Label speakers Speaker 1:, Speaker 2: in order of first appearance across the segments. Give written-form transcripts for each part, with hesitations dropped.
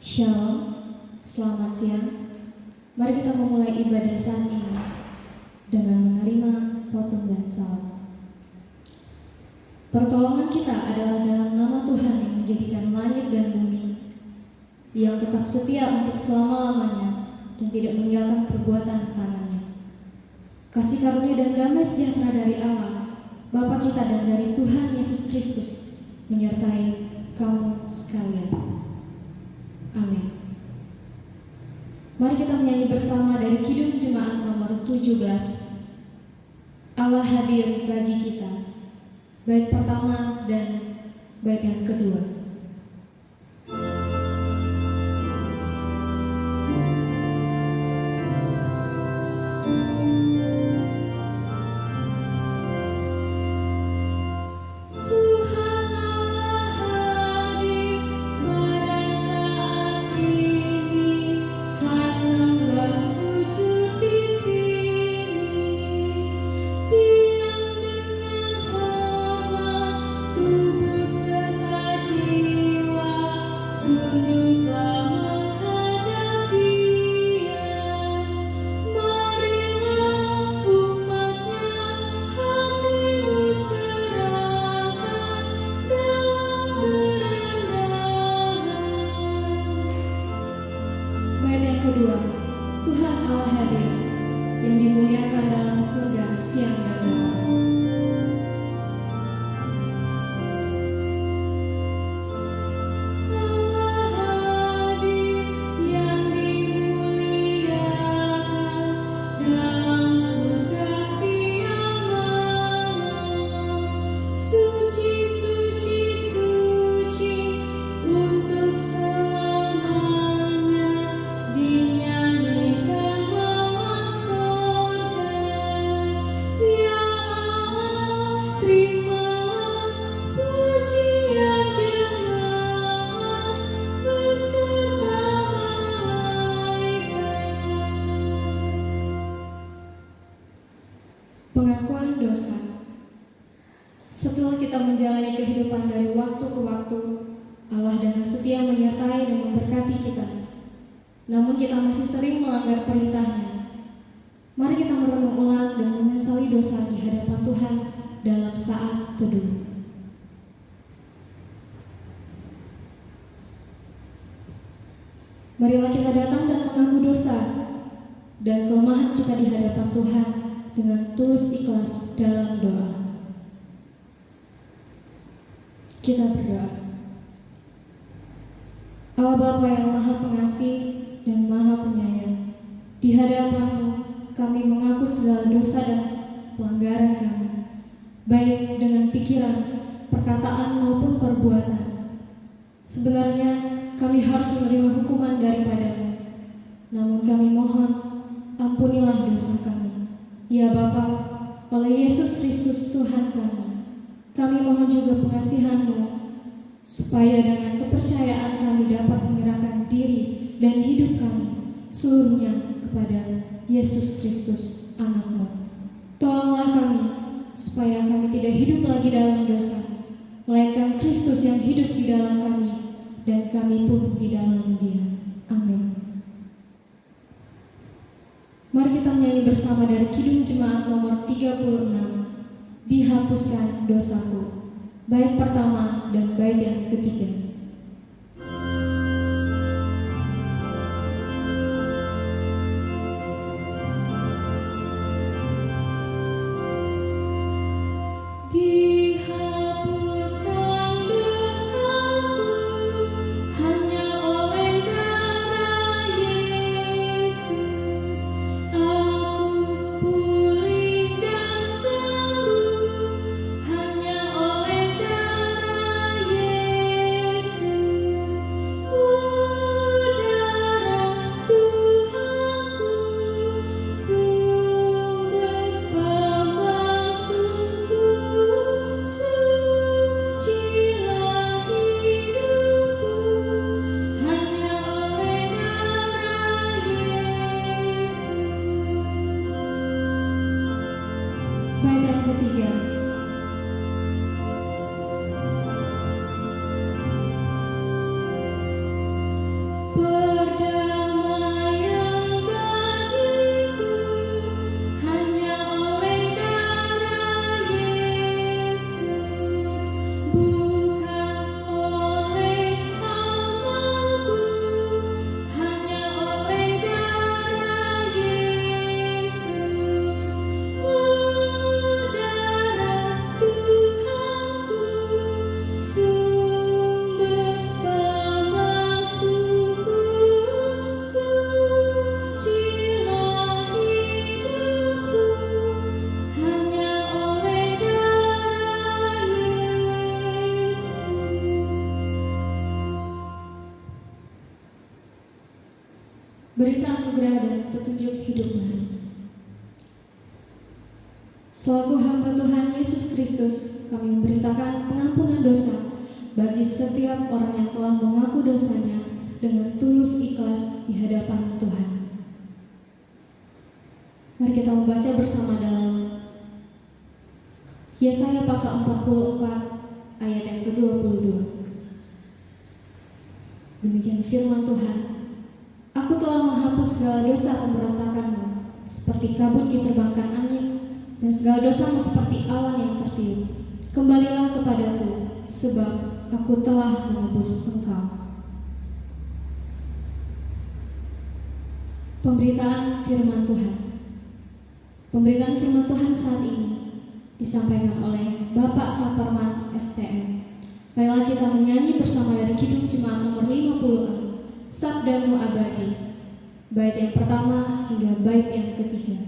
Speaker 1: Shalom, selamat siang. Mari kita memulai ibadah saat ini dengan menerima votum dan salam. Pertolongan kita adalah dalam nama Tuhan yang menjadikan langit dan bumi, yang tetap setia untuk selama-lamanya dan tidak meninggalkan perbuatan tangannya. Kasih karunia dan damai sejahtera dari Allah, Bapa kita dan dari Tuhan Yesus Kristus menyertai kamu sekalian. Amin. Mari kita menyanyi bersama dari Kidung Jemaat nomor 17. Allah hadir bagi kita. Bait pertama dan bait yang kedua. Kedua, Tuhan Allah hadir yang dimuliakan dalam surga siang dan malam. Pengakuan dosa. Setelah kita menjalani kehidupan dari waktu ke waktu, Allah dengan setia menyertai dan memberkati kita. Namun kita masih sering melanggar perintah-Nya. Mari kita merenung ulang dan menyesali dosa di hadapan Tuhan dalam saat teduh. Marilah kita datang dan mengaku dosa dan kelemahan kita di hadapan Tuhan dengan tulus ikhlas dalam doa. Kita berdoa. Allah Bapa yang Maha Pengasih dan Maha Penyayang, di hadapan-Mu kami mengaku segala dosa dan pelanggaran kami, baik dengan pikiran, perkataan maupun perbuatan. Sebenarnya kami harus menerima hukuman daripada-Mu, namun kami mohon ampunilah dosa kami. Ya Bapa, oleh Yesus Kristus Tuhan kami mohon juga pengasihan-Mu, supaya dengan kepercayaan kami dapat menyerahkan diri dan hidup kami seluruhnya kepada Yesus Kristus Anak-Mu. Tolonglah kami, supaya kami tidak hidup lagi dalam dosa, melainkan Kristus yang hidup di dalam kami, dan kami pun di dalam Dia. Amin. Mari kita menyanyi bersama dari Kidung Jemaat nomor 36, Dihapuskan Dosaku, bait pertama dan bait yang ketiga.
Speaker 2: Hanya oleh darah Yesus.
Speaker 1: berita anugerah dan petunjuk hidup baru. Selaku hamba Tuhan Yesus Kristus, kami memberitakan pengampunan dosa bagi setiap orang yang telah mengaku dosanya dengan tulus ikhlas di hadapan Tuhan. Mari kita membaca bersama dalam Yesaya pasal 44 ayat yang ke-22. Demikian firman Tuhan. Aku telah menghapus segala dosa pemberontakanmu, seperti kabut diterbangkan angin, dan segala dosamu seperti awan yang tertiup. Kembalilah kepadaku, sebab aku telah menebus engkau. Pemberitaan firman Tuhan. Pemberitaan firman Tuhan saat ini disampaikan oleh Bapak Saparman STM. Marilah kita menyanyi bersama dari Kidung Jemaat nomor 50A, Sabdamu Abadi, bait yang pertama hingga bait yang ketiga.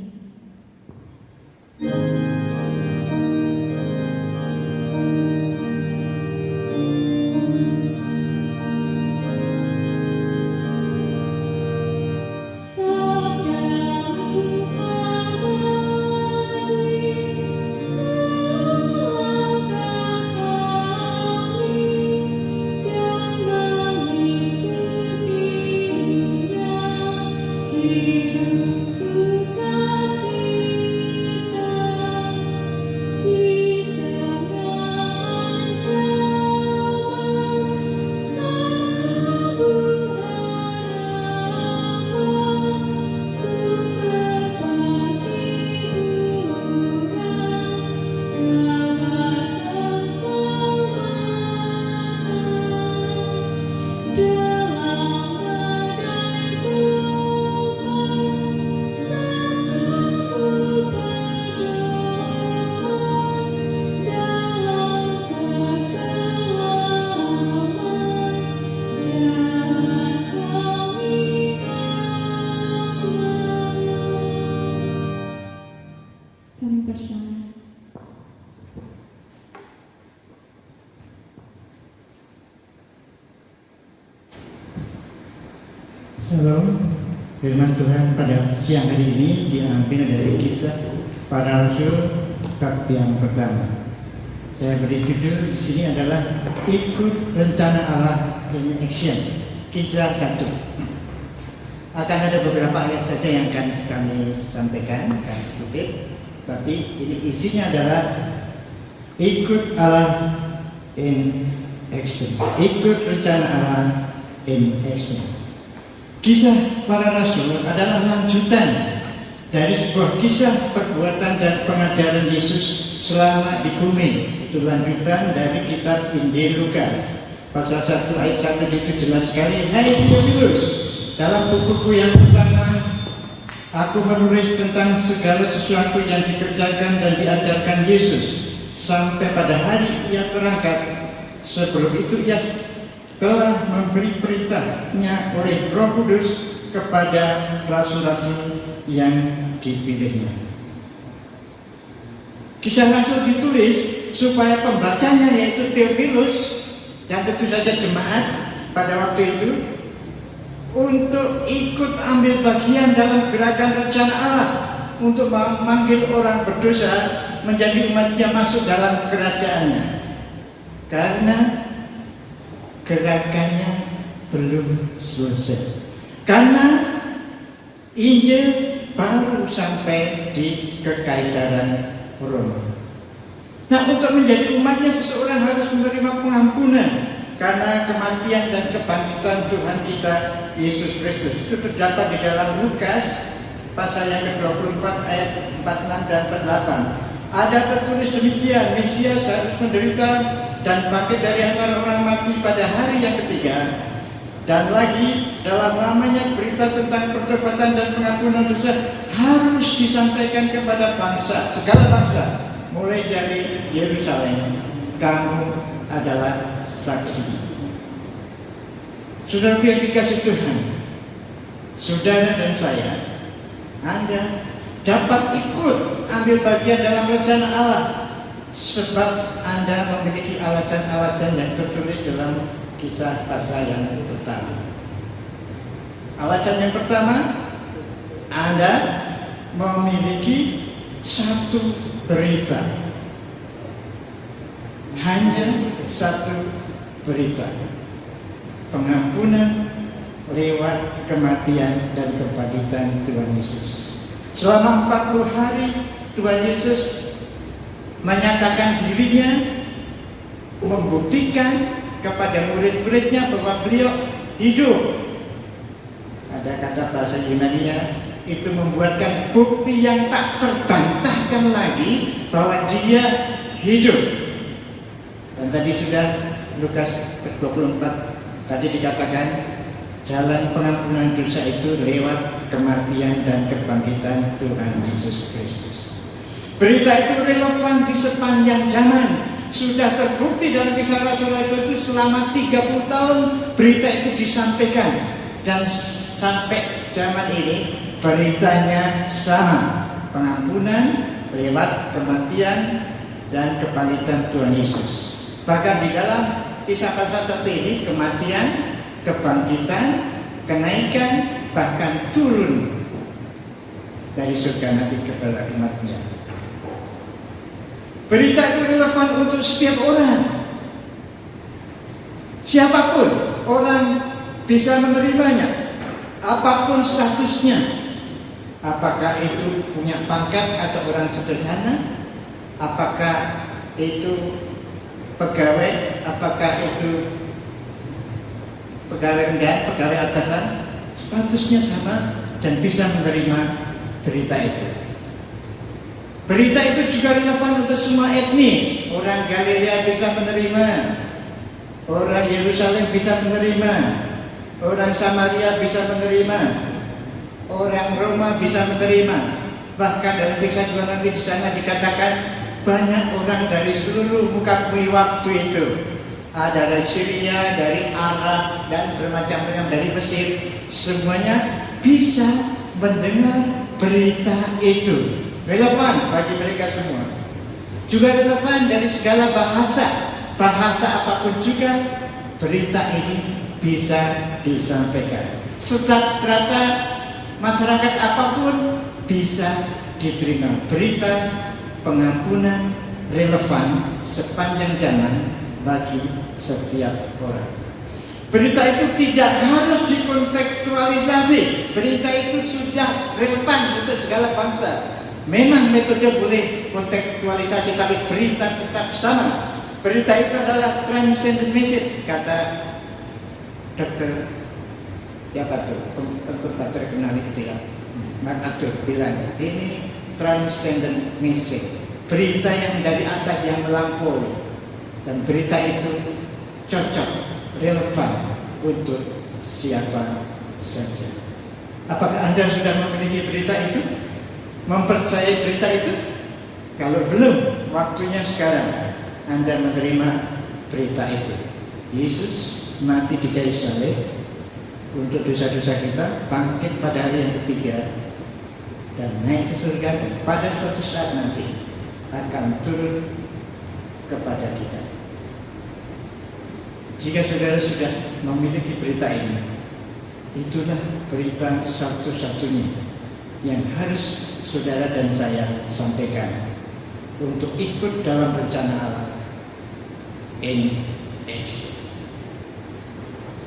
Speaker 2: Salam. Firman Tuhan pada siang hari ini diambil dari Kisah Para Rasul bab yang pertama. Saya beri judul di sini adalah Ikut Rencana Allah in Action. Kisah 1. Akan ada beberapa ayat saja yang akan kami sampaikan, kami kutip, tapi ini isinya adalah ikut Allah in action. Ikut rencana Allah in action. Kisah Para Rasul adalah lanjutan dari sebuah kisah perbuatan dan pengajaran Yesus selama di bumi. Itu lanjutan dari kitab Injil Lukas. Pasal 1 ayat 1 itu jelas sekali. Hai Theophilus, dalam bukuku yang pertama aku menulis tentang segala sesuatu yang dikerjakan dan diajarkan Yesus sampai pada hari ia terangkat. Sebelum itu ia telah memberi perintahnya oleh Roh Kudus kepada rasul-rasul yang dipilihnya. Kisah Rasul ditulis supaya pembacanya yaitu Theophilus dan tentu saja jemaat pada waktu itu untuk ikut ambil bagian dalam gerakan rencana Allah untuk memanggil orang berdosa menjadi umatnya masuk dalam kerajaannya. Karena gerakannya belum selesai. Karena Injil baru sampai di Kekaisaran Roma. Nah, untuk menjadi umatnya seseorang harus menerima pengampunan karena kematian dan kebangkitan Tuhan kita Yesus Kristus. Itu terdapat di dalam Lukas pasal yang ke-24 ayat 46 dan 48. Ada tertulis demikian, Mesias harus menderita dan bangkit dari antara orang mati pada hari yang ketiga. Dan lagi dalam namanya berita tentang pertobatan dan pengampunan dosa harus disampaikan kepada bangsa, segala bangsa, mulai dari Yerusalem. Kamu adalah saksi. Saudara yang dikasih Tuhan, saudara dan saya, Anda dapat ikut ambil bagian dalam rencana Allah sebab Anda memiliki alasan-alasan yang tertulis dalam kisah pasal yang pertama. Alasan yang pertama, Anda memiliki satu berita, hanya satu berita, pengampunan lewat kematian dan kebangkitan Tuhan Yesus. Selama 40 hari Tuhan Yesus menyatakan dirinya, membuktikan kepada murid-muridnya bahwa beliau hidup. Ada kata bahasa Yunani-nya, itu membuatkan bukti yang tak terbantahkan lagi bahwa dia hidup. Dan tadi sudah Lukas 24 tadi dikatakan jalan pengampunan dosa itu lewat kematian dan kebangkitan Tuhan Yesus Kristus. Berita itu relevan di sepanjang zaman. Sudah terbukti dalam Kisah Rasul-Rasul itu selama 30 tahun berita itu disampaikan. Dan sampai zaman ini beritanya sama, pengampunan lewat kematian dan kebangkitan Tuhan Yesus. Bahkan di dalam Kisah pasal 1 ini kematian, kebangkitan, kenaikan, bahkan turun dari surga nanti kepada umatnya. Berita itu relevan untuk setiap orang. Siapapun orang bisa menerimanya, apapun statusnya. Apakah itu punya pangkat atau orang sederhana, apakah itu pegawai, apakah itu pegawai rendah, pegawai atasan, statusnya sama dan bisa menerima berita itu. Berita itu juga relevan untuk semua etnis. Orang Galilea bisa menerima, orang Yerusalem bisa menerima, orang Samaria bisa menerima, orang Roma bisa menerima. Bahkan dalam Kisah 2 nanti di sana dikatakan banyak orang dari seluruh muka bumi waktu itu. Ada dari Syria, dari Arab, dan bermacam-macam dari Mesir. Semuanya bisa mendengar berita itu. Relevan bagi mereka semua. Juga relevan dari segala bahasa. Bahasa apapun juga berita ini bisa disampaikan. Strata masyarakat apapun bisa diterima. Berita pengampunan relevan sepanjang zaman bagi setiap orang. Berita itu tidak harus dikontekstualisasi. Berita itu sudah relevan untuk segala bangsa. Memang metode boleh kontekstualisasi, tapi berita tetap sama. Berita itu adalah transcendent message, kata dokter siapa tuh, pengkhotbah terkenal itu ya, MacArthur bilang ini transcendent message, berita yang dari atas yang melampaui. Dan berita itu cocok, relevan untuk siapa saja. Apakah Anda sudah memiliki berita itu? Mempercayai berita itu? Kalau belum, waktunya sekarang Anda menerima berita itu. Yesus mati di kayu salib untuk dosa-dosa kita, bangkit pada hari yang ketiga dan naik ke surga, dan pada suatu saat nanti akan turun kepada kita. Jika saudara sudah memiliki berita ini, itulah berita satu-satunya yang harus saudara dan saya sampaikan untuk ikut dalam rencana Allah in action.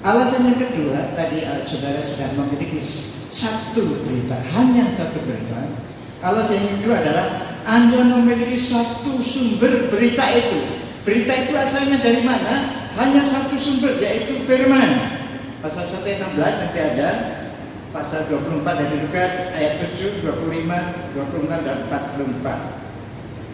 Speaker 2: Alasan yang kedua, tadi saudara sudah memiliki satu berita, hanya satu berita. Alasan yang kedua adalah Anda memiliki satu sumber berita itu. Berita itu asalnya dari mana? Hanya satu sumber, yaitu firman. Pasal 1:16 nanti ada, pasal 24 dari Lukas ayat 7, 25, 26 dan 44.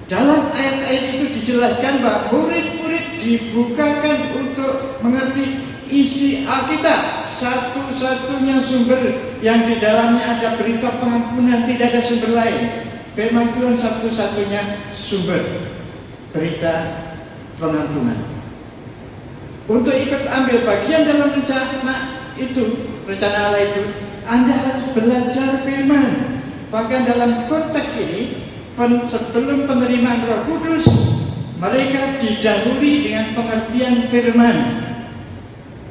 Speaker 2: Dalam ayat-ayat itu dijelaskan bahwa murid-murid dibukakan untuk mengerti isi Alkitab. Satu-satunya sumber yang di dalamnya ada berita pengampunan, tidak ada sumber lain. Firman Tuhan satu-satunya sumber berita pengampunan. Untuk ikut ambil bagian dalam rencana itu, rencana Allah itu, Anda harus belajar firman. Bahkan dalam konteks ini, sebelum penerimaan Roh Kudus, mereka didahului dengan pengertian firman,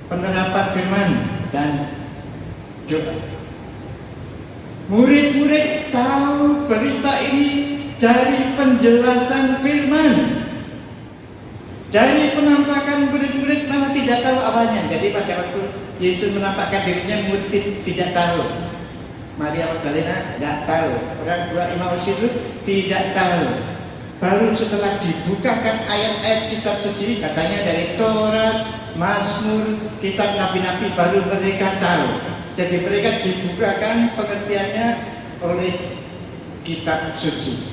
Speaker 2: penerapan firman, dan doa. Murid-murid tahu berita ini dari penjelasan firman. Dari penampakan murid-murid malah tidak tahu awalnya. Jadi pada waktu Yesus menampakkan dirinya, murid tidak tahu. Maria Magdalena tidak tahu. Orang dua Emmaus itu tidak tahu. Baru setelah dibukakan ayat-ayat kitab suci, katanya dari Taurat, Mazmur, kitab nabi-nabi, baru mereka tahu. Jadi mereka dibukakan pengertiannya oleh kitab suci.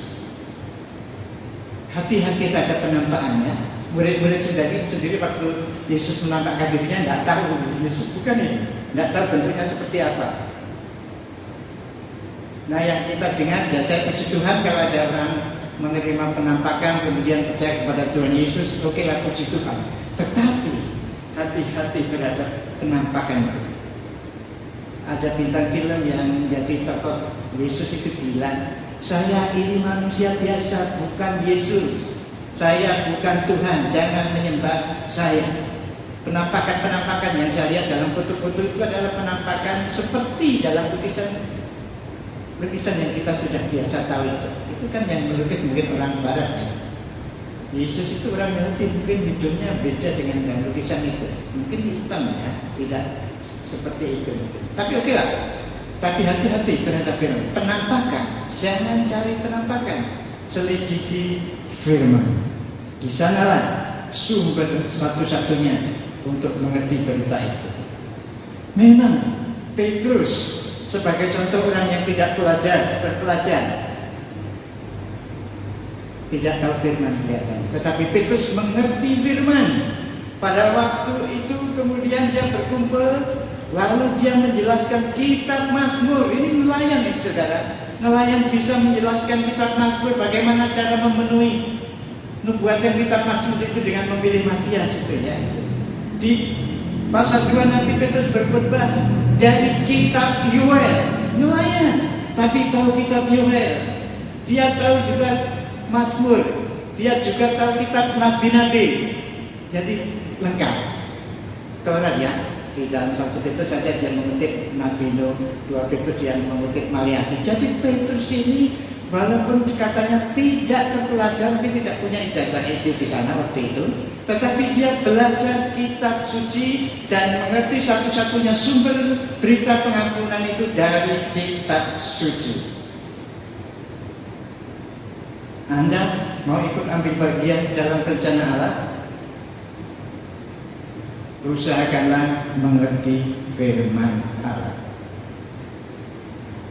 Speaker 2: Hati-hati terhadap penampakannya. Murid-murid sendiri waktu Yesus menampakkan dirinya tidak tahu Yesus bukan ini, tidak tahu bentuknya seperti apa. Nah, yang kita dengar, ya saya puji Tuhan kalau ada orang menerima penampakan kemudian percaya kepada Tuhan Yesus, oke lah, puji Tuhan. Tetapi hati-hati terhadap penampakan itu. Ada bintang film yang jadi tokoh Yesus itu bilang, saya ini manusia biasa, bukan Yesus. Saya bukan Tuhan, jangan menyembah saya. Penampakan-penampakan yang saya lihat dalam foto-foto itu adalah penampakan seperti dalam lukisan yang kita sudah biasa tahu itu. Itu kan yang melukis mungkin orang Barat ya. Yesus itu orang Yahudi, mungkin hidungnya beda dengan yang lukisan itu. Mungkin hitam ya, tidak seperti itu. Tapi oke lah. Tapi hati-hati terhadap firman. Penampakan, jangan cari penampakan. Selidiki firman. Di sanalah sumber satu-satunya untuk mengerti berita itu. Memang Petrus sebagai contoh orang yang tidak berpelajar, tidak tahu firman kelihatannya. Tetapi Petrus mengerti firman. Pada waktu itu kemudian dia berkumpul, lalu dia menjelaskan kitab Mazmur. Ini nelayan ya saudara. Nelayan bisa menjelaskan kitab Mazmur, bagaimana cara memenuhi nubuatan kitab Mazmur itu dengan memilih Matias itu ya. Di pasal 2 nanti Petrus berkhotbah dari kitab Yoel, nelayan tapi tahu kitab Yoel. Dia tahu juga Mazmur, dia juga tahu kitab nabi-nabi. Jadi lengkap. Taurat ya. Di dalam 1 Petrus saja dia mengutip Nabi Nuh, 2 Petrus dia mengutip Maliaki. Jadi Petrus ini walaupun katanya tidak terpelajar, tapi tidak punya ijazah itu di sana waktu itu, tetapi dia belajar kitab suci dan mengerti satu-satunya sumber berita pengampunan itu dari kitab suci. Anda mau ikut ambil bagian dalam rencana Allah? Usahakanlah mengerti firman Allah.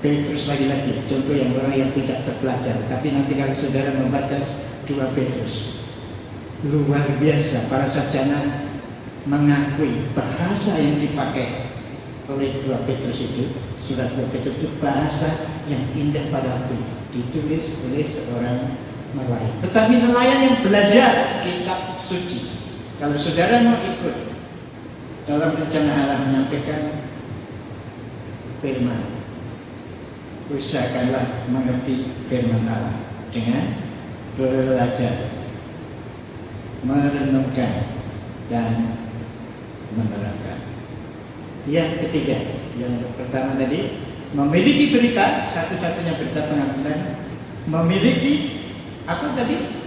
Speaker 2: Petrus lagi-lagi contoh yang orang yang tidak terpelajar. Tapi nanti kalau saudara membaca 2 Petrus, luar biasa para sarjana mengakui bahasa yang dipakai oleh 2 Petrus itu, surat 2 Petrus itu bahasa yang indah pada waktu ditulis oleh seorang nelayan. Tetapi nelayan yang belajar kitab suci. Kalau saudara mau ikut dalam rencana Allah menyampaikan firman, usahakanlah mengerti firman Allah dengan belajar, merenungkan dan menerapkan. Yang ketiga, yang pertama tadi memiliki berita, satu-satunya berita pengampunan, memiliki apa tadi?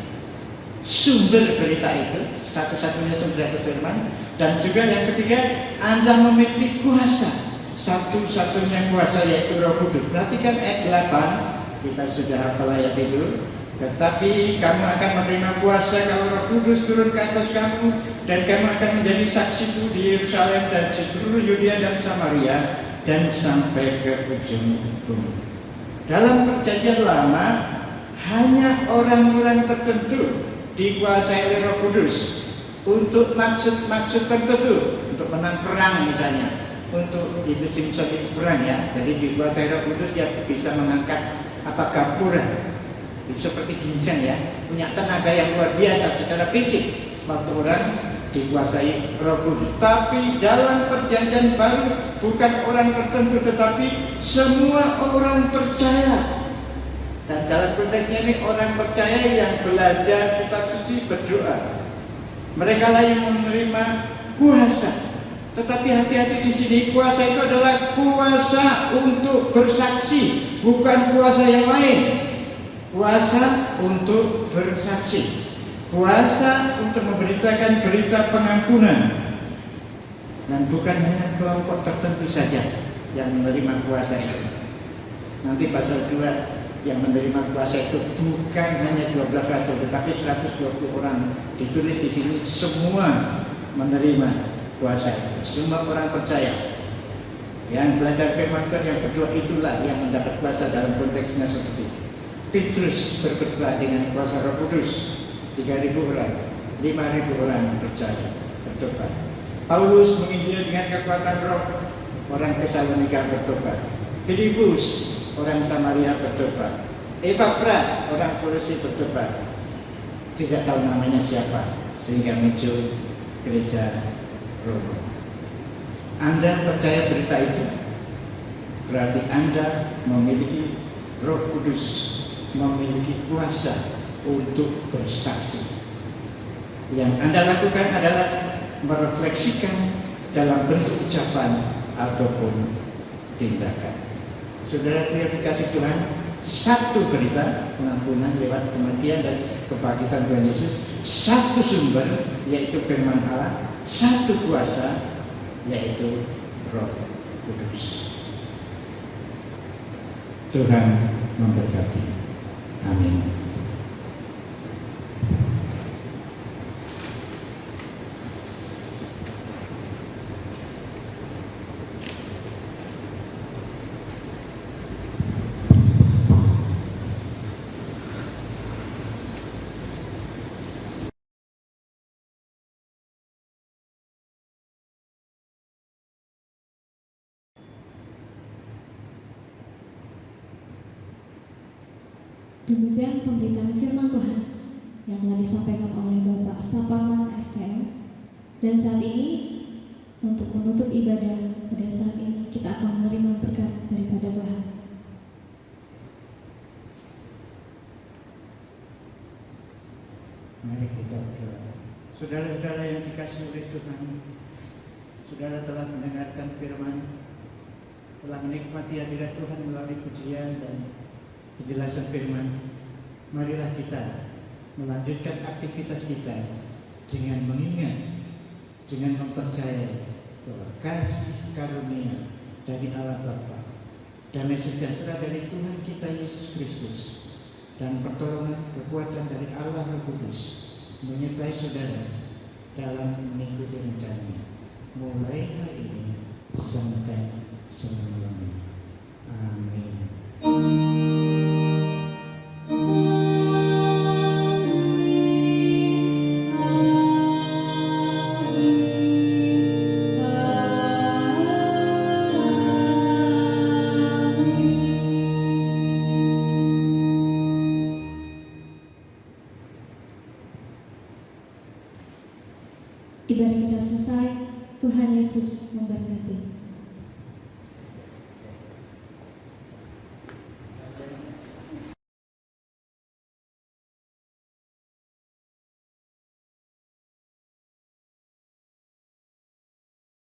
Speaker 2: Sumber berita itu, satu-satunya sumber dari firman. Dan juga yang ketiga, Anda memiliki kuasa, satu-satunya kuasa yaitu Roh Kudus. Perhatikan ayat 8, kita sudah hafal ayat itu. Tetapi kamu akan menerima kuasa kalau Roh Kudus turun ke atas kamu, dan kamu akan menjadi saksiku di Yerusalem dan di seluruh Yudea dan Samaria dan sampai ke ujung bumi. Dalam perjanjian lama, hanya orang-orang tertentu dikuasai oleh Roh Kudus untuk maksud tertentu, untuk menang perang misalnya, untuk itu Simpson itu perang ya. Jadi dikuasai Roh Kudus ya bisa mengangkat gapura, seperti ginseng ya, punya tenaga yang luar biasa secara fisik waktu orang dikuasai Roh Kudus. Tapi dalam perjanjian baru bukan orang tertentu, tetapi semua orang percaya. Dan dalam konteksnya ini orang percaya yang belajar kitab suci, berdoa. Mereka lah yang menerima kuasa Tetapi hati-hati di sini, kuasa itu adalah kuasa untuk bersaksi, bukan kuasa yang lain. Kuasa untuk bersaksi, kuasa untuk memberitakan berita pengampunan, dan bukan hanya kelompok tertentu saja yang menerima kuasa itu. Nanti pasal 2 yang menerima kuasa itu bukan hanya 12 rasul, tetapi 120 orang. Ditulis di sini semua menerima kuasa itu, semua orang percaya. Yang belajar firman Tuhan yang kedua itulah yang mendapat kuasa dalam konteksnya seperti itu. Petrus berkhotbah dengan kuasa Roh Kudus, 3.000 orang, 5.000 orang percaya bertobat. Paulus menginjil dengan kekuatan Roh, orang Tesalonika bertobat. Filipus, orang Samaria bertobat. Epafras, orang Kolose bertobat. Tidak tahu namanya siapa, sehingga muncul gereja Roma. Anda percaya berita itu? Berarti Anda memiliki Roh Kudus, memiliki kuasa untuk bersaksi. Yang Anda lakukan adalah merefleksikan dalam bentuk ucapan ataupun tindakan. Saudara yang dikasih Tuhan, satu berita pengampunan lewat kematian dan kebangkitan Tuhan Yesus, satu sumber yaitu firman Allah, satu kuasa yaitu Roh Kudus. Tuhan memberkati. Amin.
Speaker 1: Demikian pemberitaan firman Tuhan yang telah disampaikan oleh Bapak Saparman STM. Dan saat ini untuk menutup ibadah pada saat ini kita akan menerima berkat daripada Tuhan.
Speaker 2: Mari kita berdoa. Saudara-saudara yang dikasihi oleh Tuhan, saudara telah mendengarkan firman, telah menikmati hadirat Tuhan melalui pujian dan penjelasan firman. Marilah kita melanjutkan aktivitas kita dengan mengingat, dengan mempercayai bahwa kasih karunia dari Allah Bapa, damai sejahtera dari Tuhan kita Yesus Kristus, dan pertolongan kekuatan dari Allah Roh Kudus menyertai saudara dalam mengikuti rencananya mulai hari ini sampai selama-lamanya. Amin.
Speaker 1: Ibadah kita selesai. Tuhan Yesus memberkati.